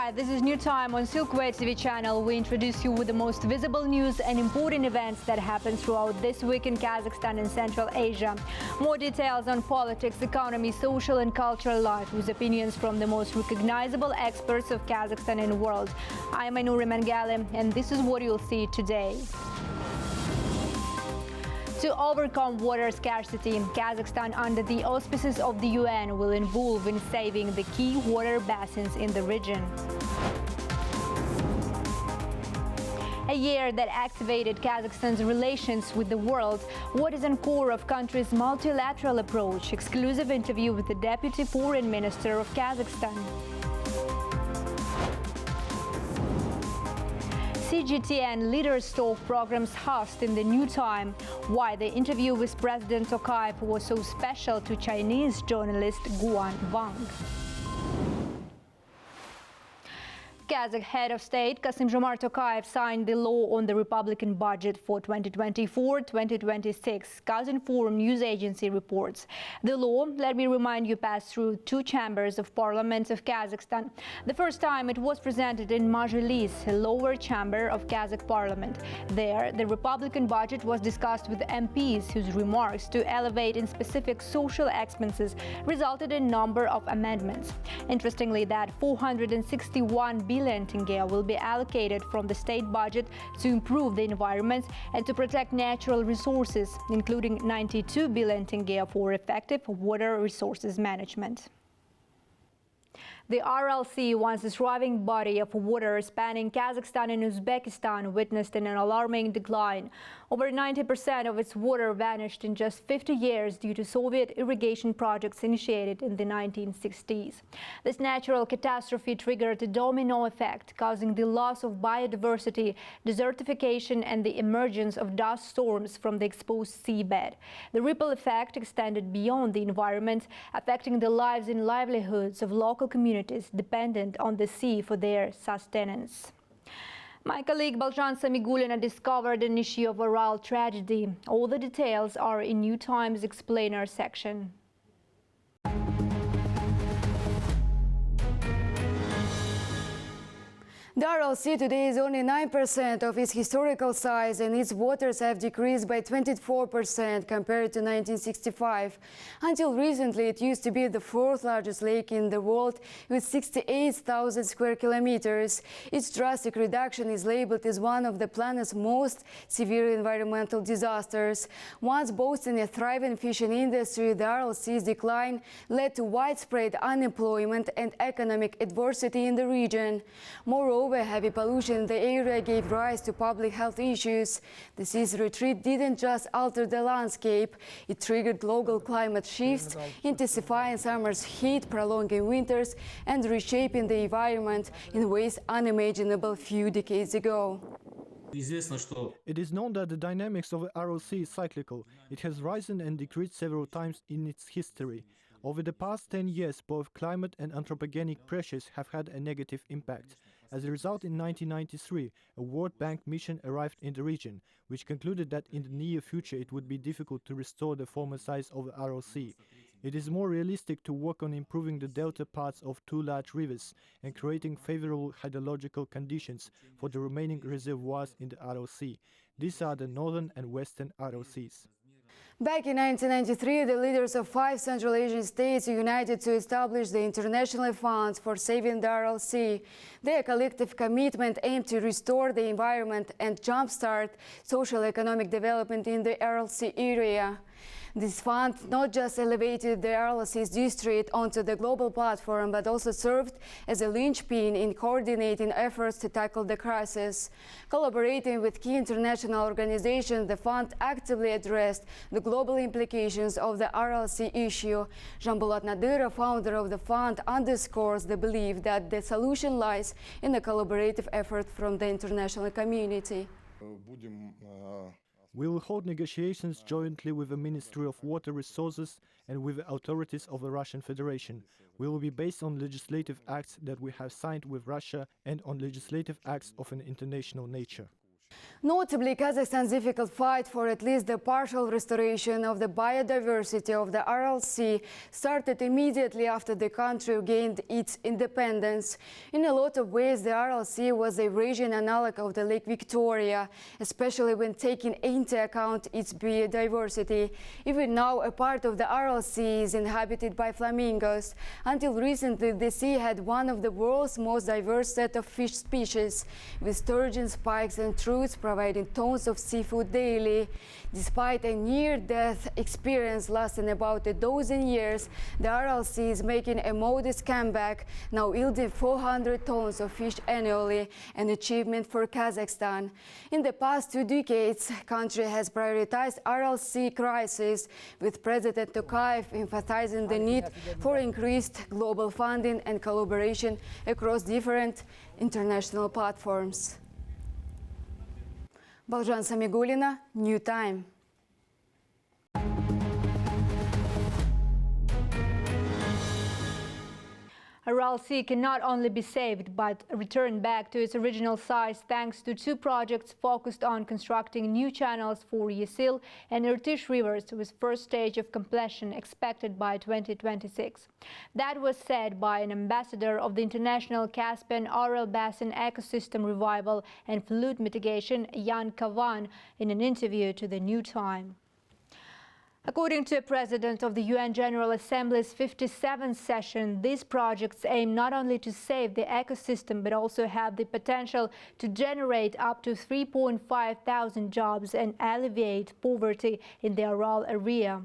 Hi, this is New Time on Silkway TV channel. We introduce you with the most visible news and important events that happened throughout this week in Kazakhstan and Central Asia. More details on politics, economy, social and cultural life with opinions from the most recognizable experts of Kazakhstan and the world. I'm Ainuri Mangali, and this is what you'll see today. To overcome water scarcity, Kazakhstan, under the auspices of the UN, will involve in saving the key water basins in the region. A year that activated Kazakhstan's relations with the world. What is in core of country's multilateral approach? Exclusive interview with the Deputy Foreign Minister of Kazakhstan. CGTN Leaders Talk programs host in the New Time. Why the interview with President Tokayev was so special to Chinese journalist Guan Wang. Kazakh head of state Kassym-Jomart Tokayev signed the law on the Republican budget for 2024-2026, Kazinform news agency reports. The law, let me remind you, passed through two chambers of parliament of Kazakhstan. The first time it was presented in Majlis, a lower chamber of Kazakh parliament. There, the Republican budget was discussed with MPs whose remarks to elevate in specific social expenses resulted in a number of amendments. Interestingly, that 461 billion tenge will be allocated from the state budget to improve the environment and to protect natural resources, including 92 billion tenge for effective water resources management. The RLC, once a thriving body of water spanning Kazakhstan and Uzbekistan, witnessed an alarming decline. Over 90% of its water vanished in just 50 years due to Soviet irrigation projects initiated in the 1960s. This natural catastrophe triggered a domino effect, causing the loss of biodiversity, desertification, and the emergence of dust storms from the exposed seabed. The ripple effect extended beyond the environment, affecting the lives and livelihoods of local communities dependent on the sea for their sustenance. My colleague Balzhan Samigulina discovered an issue of Aral tragedy. All the details are in New Times Explainer section. The Aral Sea today is only 9% of its historical size, and its waters have decreased by 24% compared to 1965. Until recently, it used to be the fourth largest lake in the world with 68,000 square kilometers. Its drastic reduction is labeled as one of the planet's most severe environmental disasters. Once boasting a thriving fishing industry, the Aral Sea's decline led to widespread unemployment and economic adversity in the region. Moreover, heavy pollution in the area gave rise to public health issues. The sea's retreat didn't just alter the landscape, it triggered global climate shifts, intensifying summer's heat, prolonging winters, and reshaping the environment in ways unimaginable a few decades ago. It is known that the dynamics of the Aral Sea is cyclical. It has risen and decreased several times in its history. Over the past 10 years, both climate and anthropogenic pressures have had a negative impact. As a result, in 1993, a World Bank mission arrived in the region, which concluded that in the near future it would be difficult to restore the former size of the Aral Sea. It is more realistic to work on improving the delta parts of two large rivers and creating favorable hydrological conditions for the remaining reservoirs in the Aral Sea. These are the northern and western Aral Seas. Back in 1993, the leaders of 5 Central Asian states united to establish the International Fund for Saving the Aral Sea. Their collective commitment aimed to restore the environment and jumpstart social economic development in the Aral Sea area. This fund not just elevated the Aral Sea's district onto the global platform, but also served as a linchpin in coordinating efforts to tackle the crisis. Collaborating with key international organizations, the fund actively addressed the global implications of the Aral Sea issue. Janbolat Nadyrov, founder of the fund, underscores the belief that the solution lies in a collaborative effort from the international community. We will hold negotiations jointly with the Ministry of Water Resources and with the authorities of the Russian Federation. We will be based on legislative acts that we have signed with Russia and on legislative acts of an international nature. Notably, Kazakhstan's difficult fight for at least the partial restoration of the biodiversity of the Aral Sea started immediately after the country gained its independence. In a lot of ways, the Aral Sea was the Eurasian analog of the Lake Victoria, especially when taking into account its biodiversity. Even now, a part of the Aral Sea is inhabited by flamingos. Until recently, the sea had one of the world's most diverse set of fish species, with sturgeons, pikes and trouts providing tons of seafood daily. Despite a near-death experience lasting about a dozen years, the Aral Sea is making a modest comeback, now yielding 400 tons of fish annually, an achievement for Kazakhstan. In the past 2 decades, the country has prioritized Aral Sea crisis, with President Tokayev emphasizing the need for increased global funding and collaboration across different international platforms. Balzhan Samigulina, New Time. Aral Sea can not only be saved but returned back to its original size thanks to 2 projects focused on constructing new channels for Yesil and Irtysh rivers, with first stage of completion expected by 2026. That was said by an ambassador of the International Caspian Aral Basin Ecosystem Revival and Flood Mitigation, Yan Kavan, in an interview to the New Time. According to the President of the UN General Assembly's 57th session, these projects aim not only to save the ecosystem but also have the potential to generate up to 3,500 jobs and alleviate poverty in the Aral area.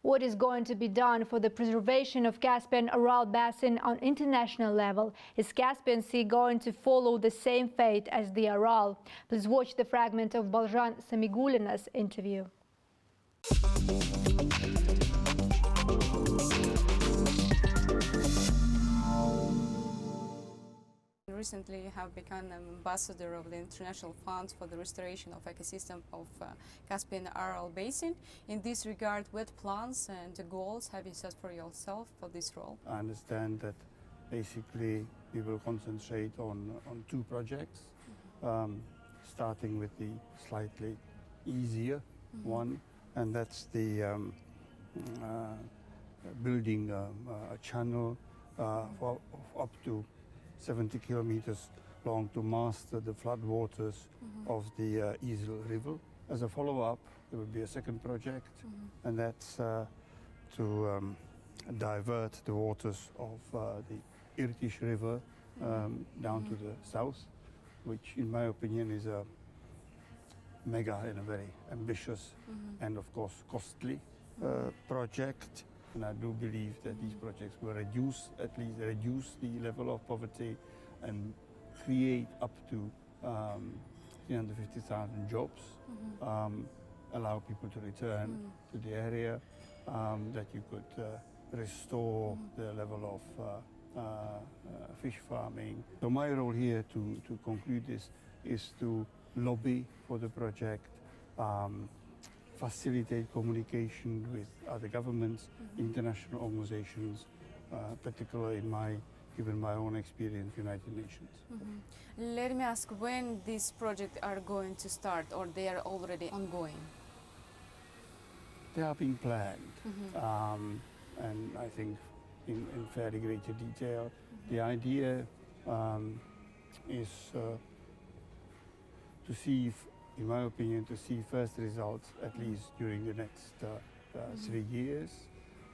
What is going to be done for the preservation of Caspian Aral Basin on international level? Is Caspian Sea going to follow the same fate as the Aral? Please watch the fragment of Balzhan Samigulina's interview. Recently have become an ambassador of the International Fund for the Restoration of Ecosystem of Caspian Aral Basin. In this regard, what plans and goals have you set for yourself for this role? I understand that basically we will concentrate on 2 projects, starting with the slightly easier one, and that's the building a channel for up to 70 kilometers long to master the floodwaters of the Yesil River. As a follow-up, there will be a second project, and that's to divert the waters of the Irtysh River down to the south, which in my opinion is a mega and a very ambitious and of course costly project. And I do believe that these projects will at least reduce the level of poverty and create up to 350,000 jobs, allow people to return to the area, that you could restore the level of fish farming. So my role here to conclude this is to lobby for the project, facilitate communication with other governments, international organizations, particularly given my own experience, United Nations. Let me ask when these projects are going to start, or they are already ongoing? They are being planned, and I think in fairly greater detail. The idea is to see, in my opinion, to see first results at least during the next 3 years,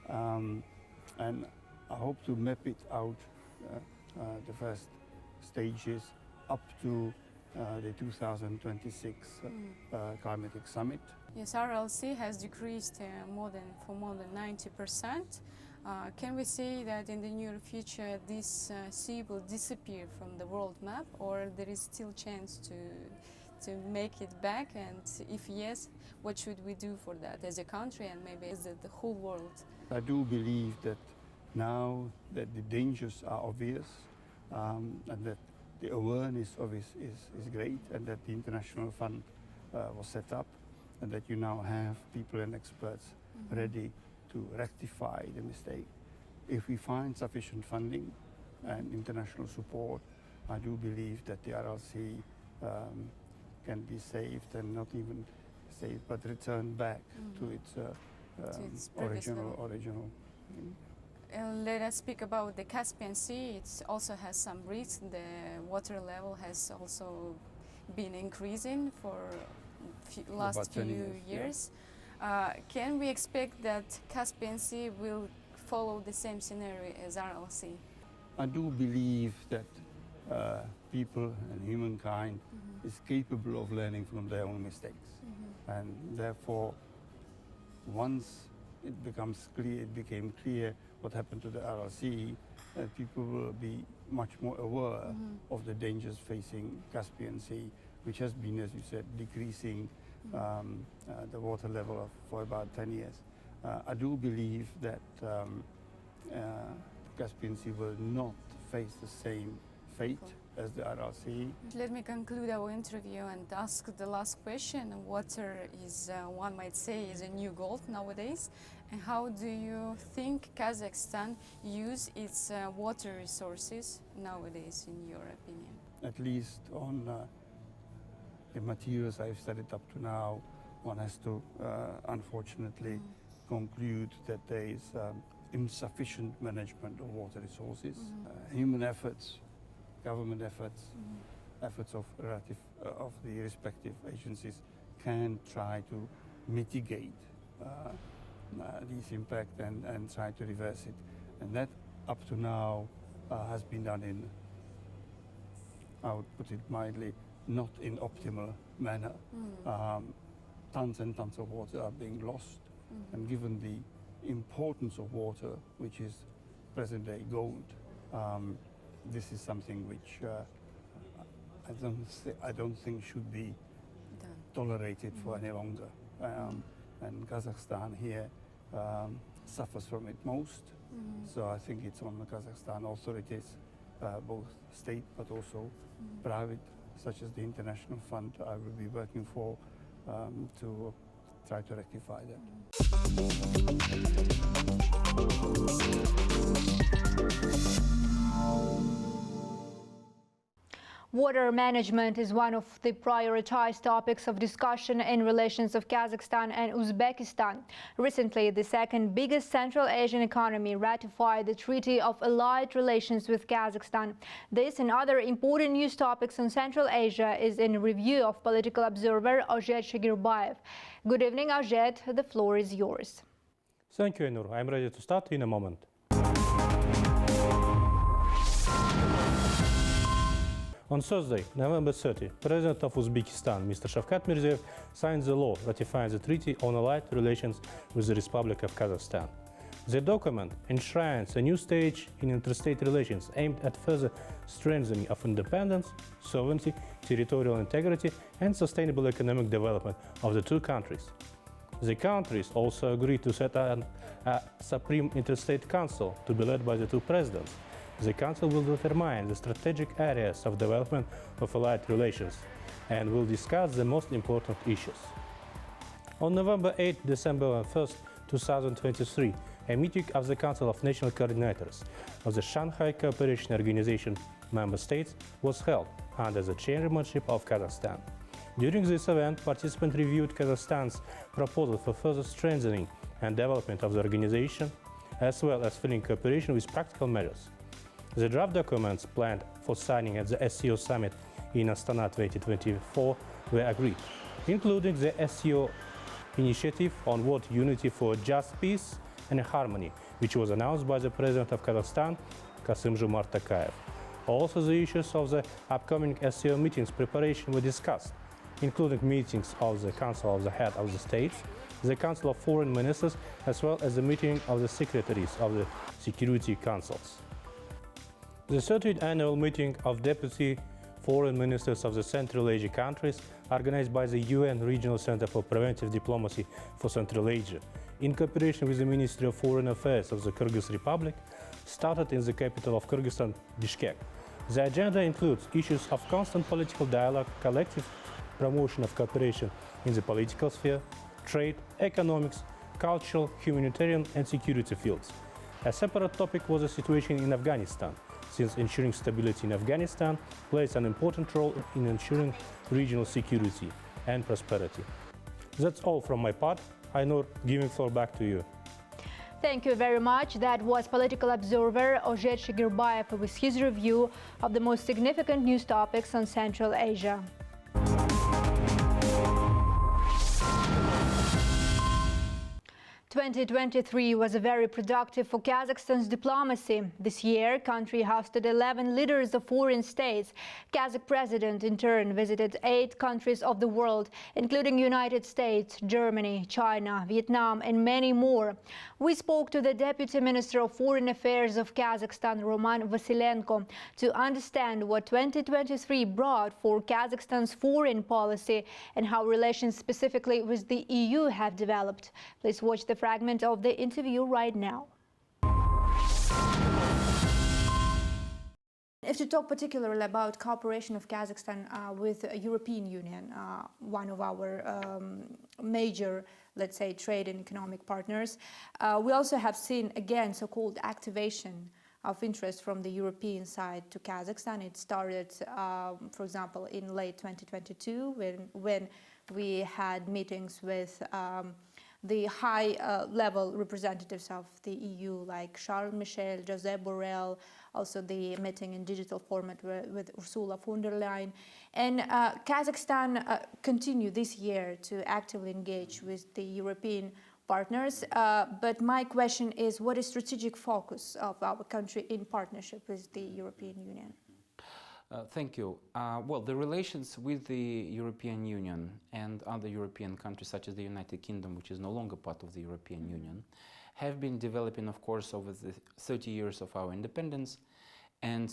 and I hope to map it out, the first stages up to the 2026 climatic summit. Yes, Aral Sea has decreased more than 90%. Can we say that in the near future this sea will disappear from the world map, or there is still chance to make it back, and if yes, what should we do for that as a country and maybe as the whole world? I do believe that now that the dangers are obvious, and that the awareness of it is great, and that the international fund was set up, and that you now have people and experts ready to rectify the mistake. If we find sufficient funding and international support, I do believe that the Aral Sea can be saved, and not even saved, but returned back to its previous level. original. Let us speak about the Caspian Sea. It also has some risks. The water level has also been increasing for last few years. Can we expect that Caspian Sea will follow the same scenario as Aral Sea? I do believe that people and humankind is capable of learning from their own mistakes, and therefore, once it became clear what happened to the Aral Sea, people will be much more aware of the dangers facing Caspian Sea, which has been, as you said, decreasing the water level for about 10 years. I do believe that Caspian Sea will not face the same fate as the Aral Sea. Let me conclude our interview and ask the last question. Water is, one might say, is a new gold nowadays. And how do you think Kazakhstan use its water resources nowadays, in your opinion? At least on the materials I've studied up to now, one has to unfortunately conclude that there is insufficient management of water resources. Human efforts, government efforts, efforts of the respective agencies can try to mitigate this impact and try to reverse it. And that, up to now, has been done in, I would put it mildly, not in optimal manner. Tons and tons of water are being lost, and given the importance of water, which is present-day gold, this is something which I don't think should be tolerated for any longer. And Kazakhstan here suffers from it most. So I think it's on the Kazakhstan authorities, both state but also private, such as the International Fund I will be working for, to try to rectify that. Water management is one of the prioritized topics of discussion in relations of Kazakhstan and Uzbekistan. Recently, the second biggest Central Asian economy ratified the Treaty of Allied Relations with Kazakhstan. This and other important news topics on Central Asia is in review of political observer Ozhet Shagirbayev. Good evening, Ozhet. The floor is yours. Thank you, Ainur. I'm ready to start in a moment. On Thursday, November 30, President of Uzbekistan, Mr. Shavkat Mirziyoyev, signed the law ratifying the Treaty on Allied Relations with the Republic of Kazakhstan. The document enshrines a new stage in interstate relations aimed at further strengthening of independence, sovereignty, territorial integrity, and sustainable economic development of the two countries. The countries also agreed to set a Supreme Interstate Council to be led by the two presidents. The Council will determine the strategic areas of development of allied relations and will discuss the most important issues. On November 8, December 1, 2023, a meeting of the Council of National Coordinators of the Shanghai Cooperation Organization member states was held under the chairmanship of Kazakhstan. During this event, participants reviewed Kazakhstan's proposal for further strengthening and development of the organization, as well as filling cooperation with practical measures. The draft documents planned for signing at the SCO summit in Astana 2024 were agreed, including the SCO initiative on World Unity for Just Peace and Harmony, which was announced by the President of Kazakhstan, Kassym-Jomart Tokayev. Also, the issues of the upcoming SCO meetings preparation were discussed, including meetings of the Council of the Head of the States, the Council of Foreign Ministers, as well as the meeting of the secretaries of the Security Councils. The 30th annual meeting of Deputy Foreign Ministers of the Central Asia countries, organized by the UN Regional Center for Preventive Diplomacy for Central Asia, in cooperation with the Ministry of Foreign Affairs of the Kyrgyz Republic, started in the capital of Kyrgyzstan, Bishkek. The agenda includes issues of constant political dialogue, collective promotion of cooperation in the political sphere, trade, economics, cultural, humanitarian and security fields. A separate topic was the situation in Afghanistan, since ensuring stability in Afghanistan plays an important role in ensuring regional security and prosperity. That's all from my part. Ainur, giving floor back to you. Thank you very much. That was political observer Ozhet Shigirbayev with his review of the most significant news topics on Central Asia. 2023 was very productive for Kazakhstan's diplomacy. This year, country hosted 11 leaders of foreign states. Kazakh president, in turn, visited 8 countries of the world, including United States, Germany, China, Vietnam, and many more. We spoke to the Deputy Minister of Foreign Affairs of Kazakhstan, Roman Vasilenko, to understand what 2023 brought for Kazakhstan's foreign policy and how relations specifically with the EU have developed. Please watch the fragment of the interview right now. If to talk particularly about cooperation of Kazakhstan with the European Union, one of our major, let's say, trade and economic partners, we also have seen, again, so-called activation of interest from the European side to Kazakhstan. It started, for example, in late 2022 when we had meetings with the high-level representatives of the EU, like Charles Michel, Josep Borrell, also the meeting in digital format with Ursula von der Leyen. And Kazakhstan continued this year to actively engage with the European partners. But my question is, what is strategic focus of our country in partnership with the European Union? Thank you. Well, the relations with the European Union and other European countries, such as the United Kingdom, which is no longer part of the European Union, have been developing, of course, over the 30 years of our independence. And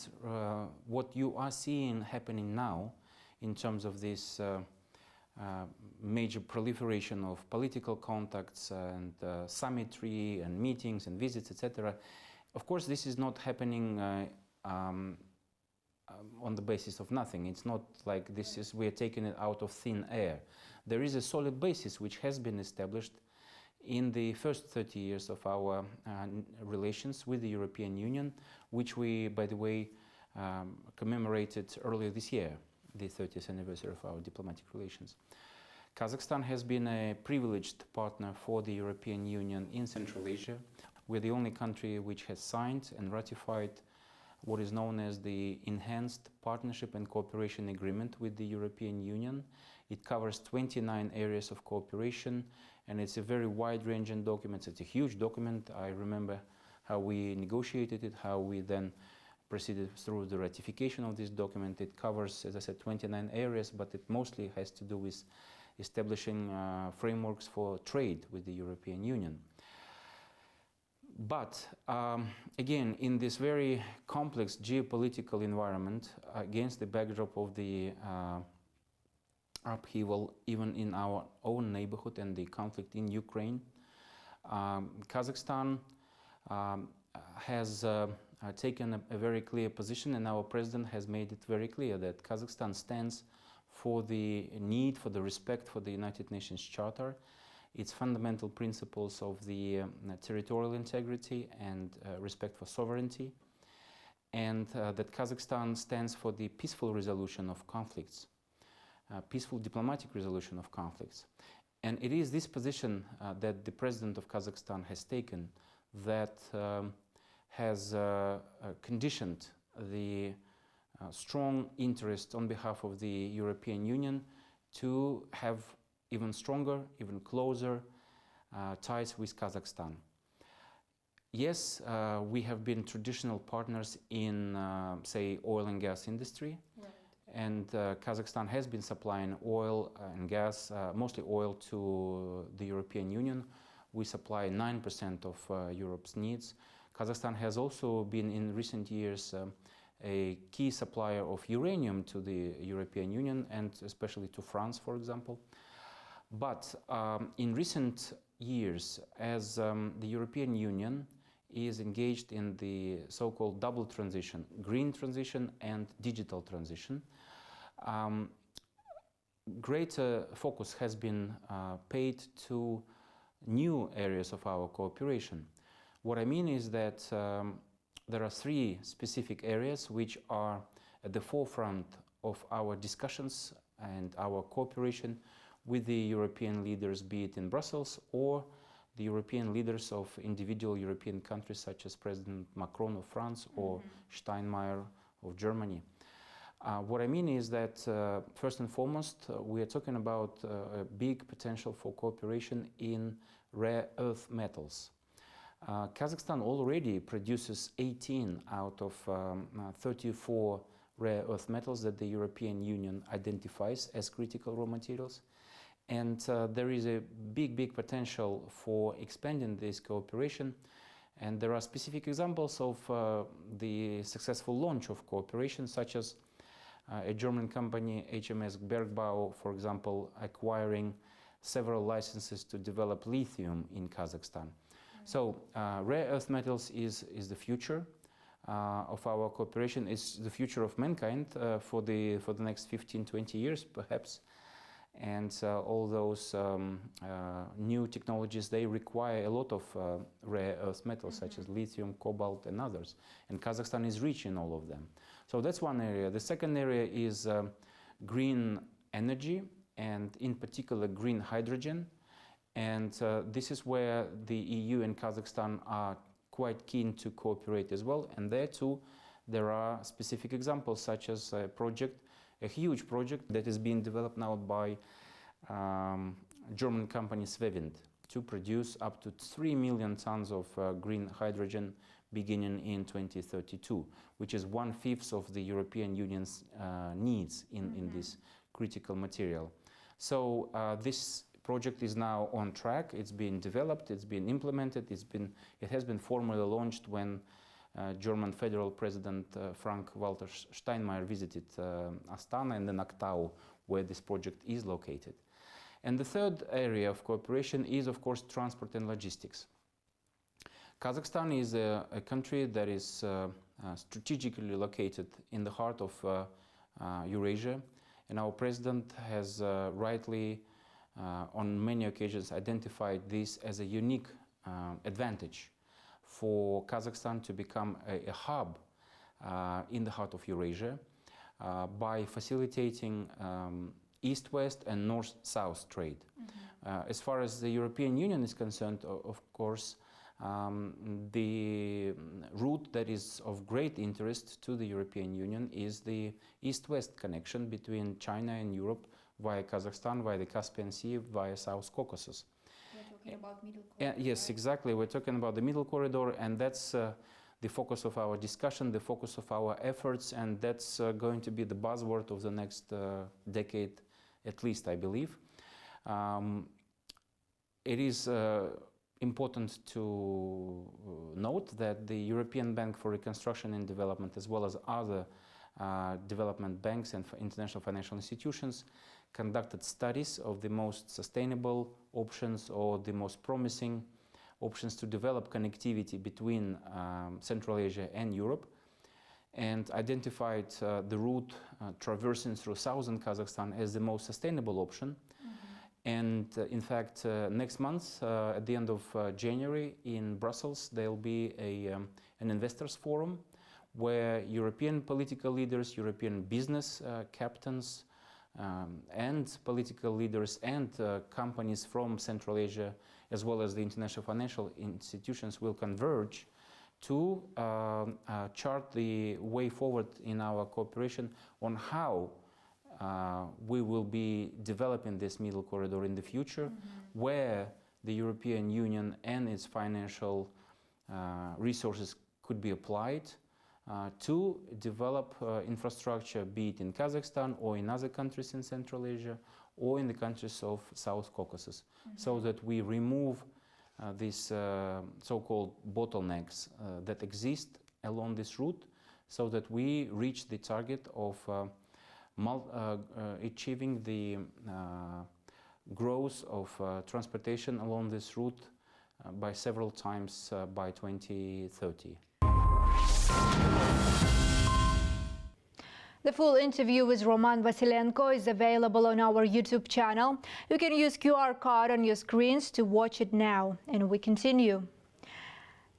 what you are seeing happening now in terms of this major proliferation of political contacts and summitry and meetings and visits, etc., of course, this is not happening on the basis of nothing. It's not like we are taking it out of thin air. There is a solid basis which has been established in the first 30 years of our relations with the European Union, which we, by the way, commemorated earlier this year, the 30th anniversary of our diplomatic relations. Kazakhstan has been a privileged partner for the European Union in Central Asia. We're the only country which has signed and ratified what is known as the Enhanced Partnership and Cooperation Agreement with the European Union. It covers 29 areas of cooperation, and it's a very wide-ranging document. It's a huge document. I remember how we negotiated it, how we then proceeded through the ratification of this document. It covers, as I said, 29 areas, but it mostly has to do with establishing frameworks for trade with the European Union. But again, in this very complex geopolitical environment, against the backdrop of the upheaval even in our own neighborhood and the conflict in Ukraine, Kazakhstan has taken a very clear position, and our president has made it very clear that Kazakhstan stands for the need, for the respect for the United Nations Charter, its fundamental principles of the territorial integrity and respect for sovereignty, and that Kazakhstan stands for the peaceful resolution of conflicts, peaceful diplomatic resolution of conflicts. And it is this position that the president of Kazakhstan has taken that has conditioned the strong interest on behalf of the European Union to have even stronger, even closer ties with Kazakhstan. Yes, we have been traditional partners in, say, oil and gas industry. Right. And Kazakhstan has been supplying oil and gas, mostly oil, to the European Union. We supply 9% of Europe's needs. Kazakhstan has also been, in recent years, a key supplier of uranium to the European Union, and especially to France, for example. But in recent years, as the European Union is engaged in the so-called double transition, green transition and digital transition, greater focus has been paid to new areas of our cooperation. What I mean is that there are three specific areas which are at the forefront of our discussions and our cooperation with the European leaders, be it in Brussels or the European leaders of individual European countries such as President Macron of France or Steinmeier of Germany. What I mean is that first and foremost, we are talking about a big potential for cooperation in rare earth metals. Kazakhstan already produces 18 out of 34 rare earth metals that the European Union identifies as critical raw materials. And there is a big potential for expanding this cooperation. And there are specific examples of the successful launch of cooperation, such as a German company, HMS Bergbau, for example, acquiring several licenses to develop lithium in Kazakhstan. So rare earth metals is the future of our cooperation. It's the future of mankind for the next 15-20 years, perhaps. And all those new technologies, they require a lot of rare earth metals, such as lithium, cobalt, and others. And Kazakhstan is rich in all of them. So that's one area. The second area is green energy, and in particular green hydrogen. And this is where the EU and Kazakhstan are quite keen to cooperate as well. And there too, there are specific examples, such as a huge project that is being developed now by German company Svevind to produce up to 3 million tons of green hydrogen beginning in 2032, which is 1/5 of the European Union's needs in this critical material. So this project is now on track. It's been developed, it's been implemented, it has been formally launched when German Federal President Frank-Walter Steinmeier visited Astana and then Aktau, where this project is located. And the third area of cooperation is, of course, transport and logistics. Kazakhstan is a country that is strategically located in the heart of Eurasia, and our president has rightly, on many occasions, identified this as a unique advantage for Kazakhstan to become a hub in the heart of Eurasia by facilitating east-west and north-south trade. As far as the European Union is concerned, of course, the route that is of great interest to the European Union is the east-west connection between China and Europe via Kazakhstan, via the Caspian Sea, via South Caucasus. We're talking about middle corridor. Yes, exactly. We're talking about the middle corridor, and that's the focus of our discussion, the focus of our efforts, and that's going to be the buzzword of the next decade, at least, I believe. It is important to note that the European Bank for Reconstruction and Development, as well as other development banks and international financial institutions, conducted studies of the most sustainable options or the most promising options to develop connectivity between Central Asia and Europe, and identified the route traversing through southern Kazakhstan as the most sustainable option. And in fact, next month, at the end of January in Brussels, there will be an investors forum where European political leaders, European business captains, and political leaders and companies from Central Asia, as well as the international financial institutions, will converge to chart the way forward in our cooperation on how we will be developing this middle corridor in the future, where the European Union and its financial resources could be applied to develop infrastructure, be it in Kazakhstan or in other countries in Central Asia or in the countries of South Caucasus, so that we remove these so-called bottlenecks that exist along this route, so that we reach the target of achieving the growth of transportation along this route by several times by 2030. The full interview with Roman Vasilenko is available on our YouTube channel. You can use QR code on your screens to watch it now. And we continue.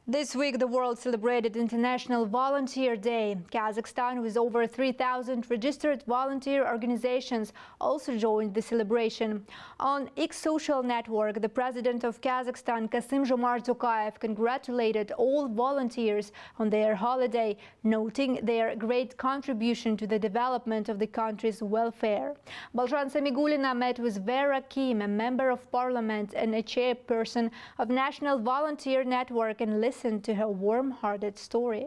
This week, the world celebrated International Volunteer Day. Kazakhstan, with over 3,000 registered volunteer organizations, also joined the celebration. On X social network, the president of Kazakhstan, Kassym-Jomart Tokayev, congratulated all volunteers on their holiday, noting their great contribution to the development of the country's welfare. Balzhan Samigulina met with Vera Kim, a member of parliament and a chairperson of National Volunteer Network, and listened to her warm-hearted story.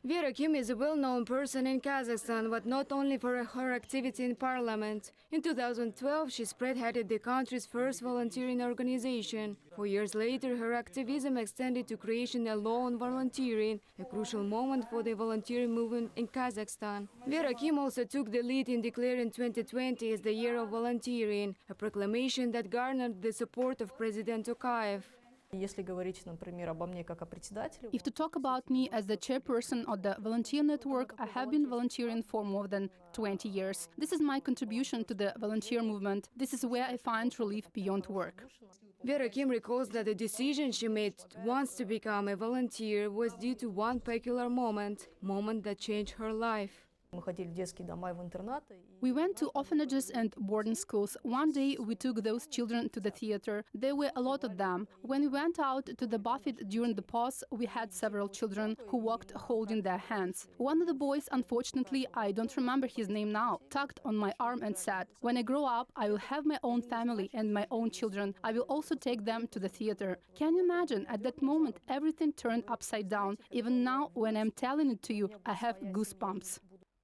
Vera Kim is a well-known person in Kazakhstan, but not only for her activity in parliament. In 2012, she spearheaded the country's first volunteering organization. 4 years later, her activism extended to creation of a law on volunteering, a crucial moment for the volunteering movement in Kazakhstan. Vera Kim also took the lead in declaring 2020 as the year of volunteering, a proclamation that garnered the support of President Tokayev. If to talk about me as the chairperson of the volunteer network, I have been volunteering for more than 20 years. This is my contribution to the volunteer movement. This is where I find relief beyond work. Vera Kim recalls that the decision she made once to become a volunteer was due to one peculiar moment that changed her life. We went to orphanages and boarding schools. One day we took those children to the theater. There were a lot of them. When we went out to the buffet during the pause, we had several children who walked holding their hands. One of the boys, unfortunately, I don't remember his name now, tugged on my arm and said, "When I grow up, I will have my own family and my own children. I will also take them to the theater." Can you imagine? At that moment, everything turned upside down. Even now, when I'm telling it to you, I have goosebumps.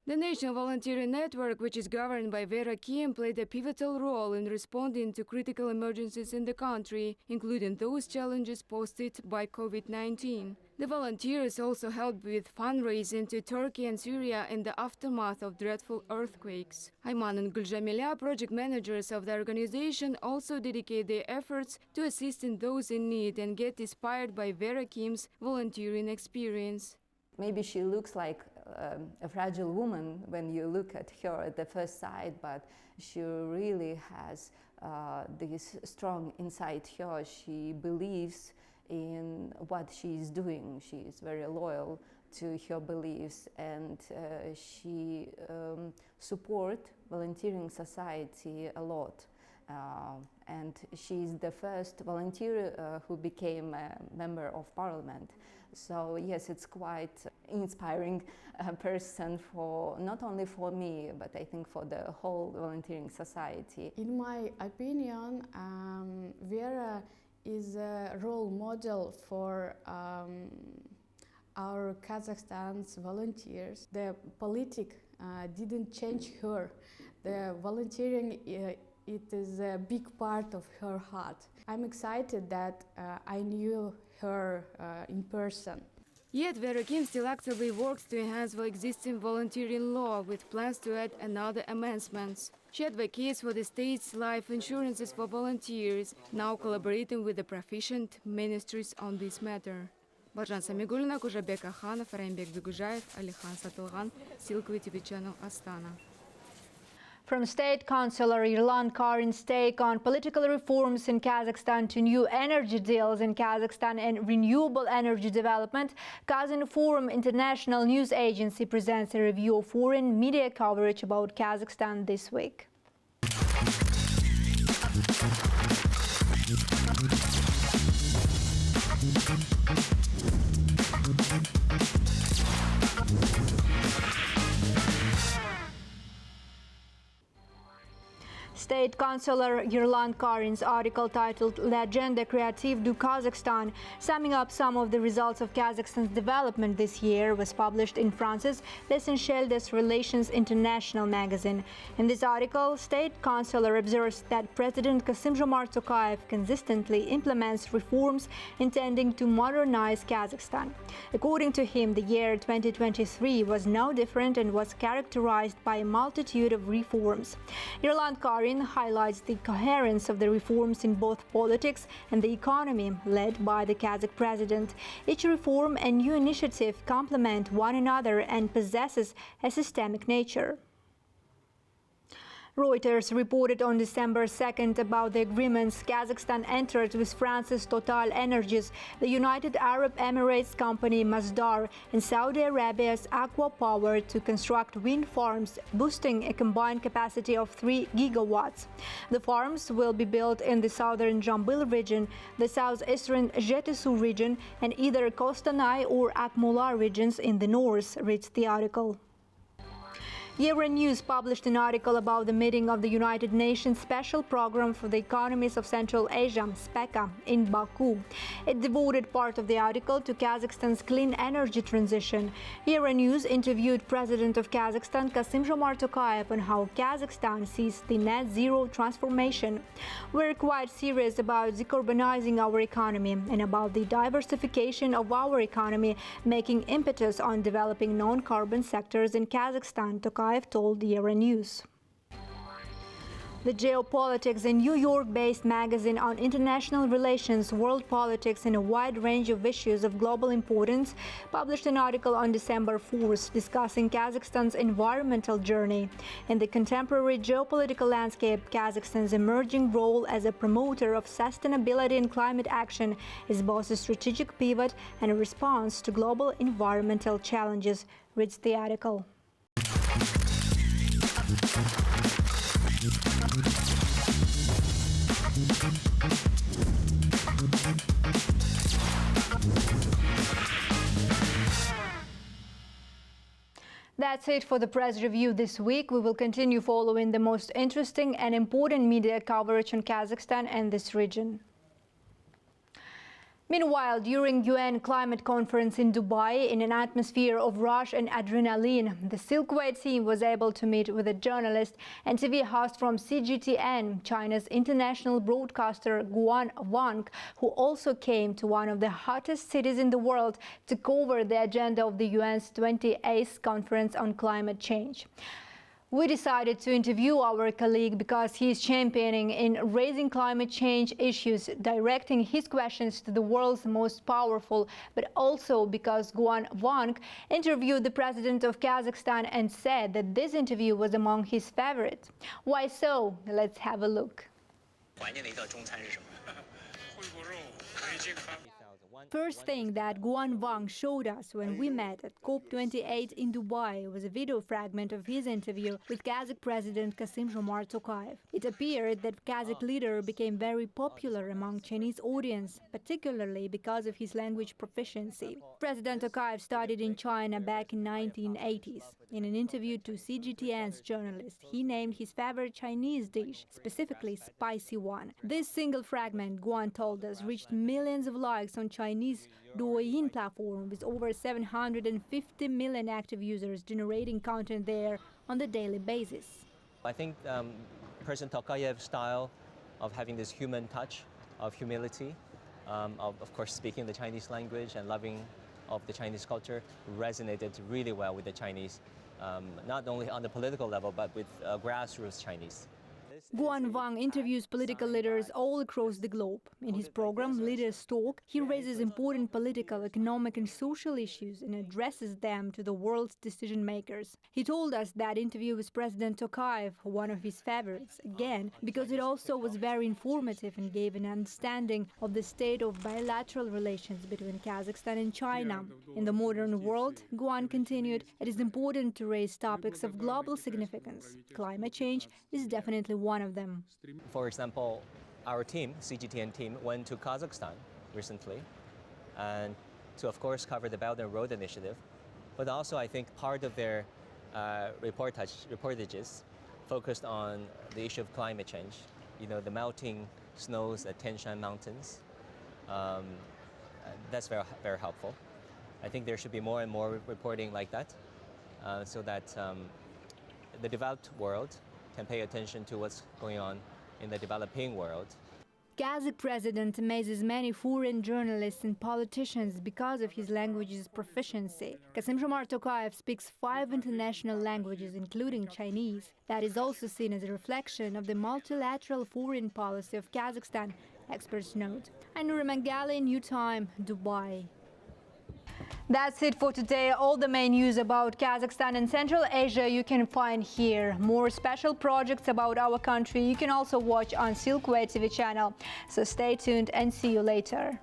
The National Volunteering Network, which is governed by Vera Kim, played a pivotal role in responding to critical emergencies in the country, including those challenges posed by COVID-19. The volunteers also helped with fundraising to Turkey and Syria in the aftermath of dreadful earthquakes. Ayman and Guljamila, project managers of the organization, also dedicate their efforts to assisting those in need and get inspired by Vera Kim's volunteering experience. Maybe she looks like a fragile woman when you look at her at the first sight, but she really has this strong inside her. She believes in what she is doing. She is very loyal to her beliefs, and she supports volunteering society a lot. And she is the first volunteer who became a member of parliament. So yes, it's quite inspiring person for not only for me, but I think for the whole volunteering society. In my opinion, Vera is a role model for our Kazakhstan's volunteers. The politics didn't change her. The volunteering it is a big part of her heart. I'm excited that I knew her in person. Yet Vera Kim still actively works to enhance the existing volunteering law with plans to add another amendments. She advocates for the state's life insurances for volunteers, now collaborating with the proficient ministries on this matter. Balzhan Samigulina, Kuzhabek Akhanov, Raimбек Бегужаев, Aliхан Satılgan, Silkvi TV channel, Astana. From State Councillor Yerlan Karin's take on political reforms in Kazakhstan to new energy deals in Kazakhstan and renewable energy development, Kazakh Forum International News Agency presents a review of foreign media coverage about Kazakhstan this week. State Councillor Yerlan Karin's article titled L'agenda créative du Kazakhstan, summing up some of the results of Kazakhstan's development this year, was published in France's L'Essentiel des Relations International magazine. In this article, State Councillor observes that President Kassym-Jomart Tokayev consistently implements reforms intending to modernize Kazakhstan. According to him, the year 2023 was no different and was characterized by a multitude of reforms. Yerlan Karin highlights the coherence of the reforms in both politics and the economy led by the Kazakh president. Each reform and new initiative complement one another and possesses a systemic nature. Reuters reported on December 2nd about the agreements Kazakhstan entered with France's Total Energies, the United Arab Emirates company Masdar, and Saudi Arabia's Aqua Power to construct wind farms, boosting a combined capacity of 3 gigawatts. The farms will be built in the southern Jambil region, the southeastern Jetesu region, and either Kostanay or Akmola regions in the north, reads the article. Euronews published an article about the meeting of the United Nations Special Program for the Economies of Central Asia, SPECA, in Baku. It devoted part of the article to Kazakhstan's clean energy transition. Euronews interviewed President of Kazakhstan, Kassym-Jomart Tokayev, on how Kazakhstan sees the net zero transformation. We're quite serious about decarbonizing our economy and about the diversification of our economy, making impetus on developing non-carbon sectors in Kazakhstan, Tokayev told Euronews. The geopolitics and New York-based magazine on international relations, world politics, and a wide range of issues of global importance published an article on December 4th discussing Kazakhstan's environmental journey. In the contemporary geopolitical landscape, Kazakhstan's emerging role as a promoter of sustainability and climate action is both a strategic pivot and a response to global environmental challenges, reads the article. That's it for the press review this week. We will continue following the most interesting and important media coverage on Kazakhstan and this region. Meanwhile, during UN climate conference in Dubai, in an atmosphere of rush and adrenaline, the Silkway team was able to meet with a journalist and TV host from CGTN, China's international broadcaster Guan Wang, who also came to one of the hottest cities in the world to cover the agenda of the UN's 28th conference on climate change. We decided to interview our colleague because he is championing in raising climate change issues, directing his questions to the world's most powerful, but also because Guan Wang interviewed the president of Kazakhstan and said that this interview was among his favorites. Why so? Let's have a look. First thing that Guan Wang showed us when we met at COP28 in Dubai was a video fragment of his interview with Kazakh President Kassym-Jomart Tokayev. It appeared that Kazakh leader became very popular among Chinese audience, particularly because of his language proficiency. President Tokayev studied in China back in 1980s. In an interview to CGTN's journalist, he named his favorite Chinese dish, specifically spicy one. This single fragment, Guan told us, reached millions of likes on Chinese Douyin platform with over 750 million active users generating content there on the daily basis. I think President Tokayev's style of having this human touch, of humility, of course speaking the Chinese language and loving of the Chinese culture resonated really well with the Chinese, not only on the political level but with grassroots Chinese. Guan Wang interviews political leaders all across the globe. In his program, Leaders Talk, he raises important political, economic and social issues and addresses them to the world's decision makers. He told us that interview with President Tokayev, one of his favorites, again, because it also was very informative and gave an understanding of the state of bilateral relations between Kazakhstan and China. In the modern world, Guan continued, it is important to raise topics of global significance. Climate change is definitely one of them. For example, our team, CGTN team, went to Kazakhstan recently and to, of course, cover the Belt and Road Initiative. But also, I think part of their reportages focused on the issue of climate change. You know, the melting snows at Tian Shan Mountains. That's very, very helpful. I think there should be more and more reporting like that so that the developed world can pay attention to what's going on in the developing world. Kazakh president amazes many foreign journalists and politicians because of his language's proficiency. Kassym-Jomart Tokayev speaks 5 international languages, including Chinese. That is also seen as a reflection of the multilateral foreign policy of Kazakhstan, experts note. I'm Nura Mangali, New Time, Dubai. That's it for today. All the main news about Kazakhstan and Central Asia you can find here. More special projects about our country you can also watch on Silkway TV channel. So stay tuned and see you later.